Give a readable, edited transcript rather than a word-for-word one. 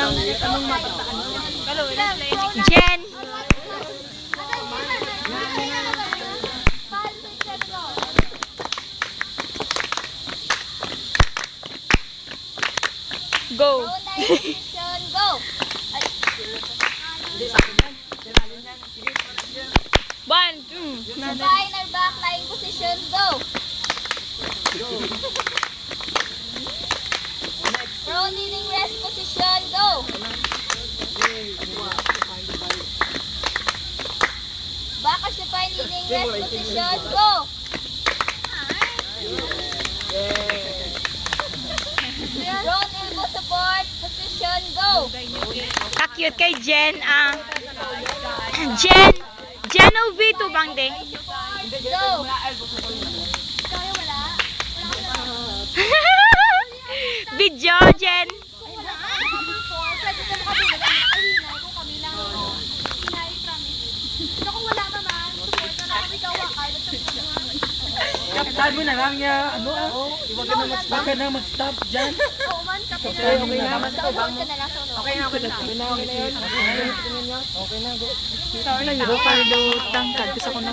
lang anong matataan niya. Jen! Go! Position, go! One, two. Supine or back lying position, go! Prone kneeling rest position, go! Back or supine kneeling rest position, go! Prone elbow support position, go! Ka-cute kay Jen, Jen! Jeno V2 bang ding? Go! Video, Jen! Kaptan mo na lang niya, ano huwag ka na mag-stop dyan. Okay na yun. Sorry, overload. Tangkad. Gusto ko na.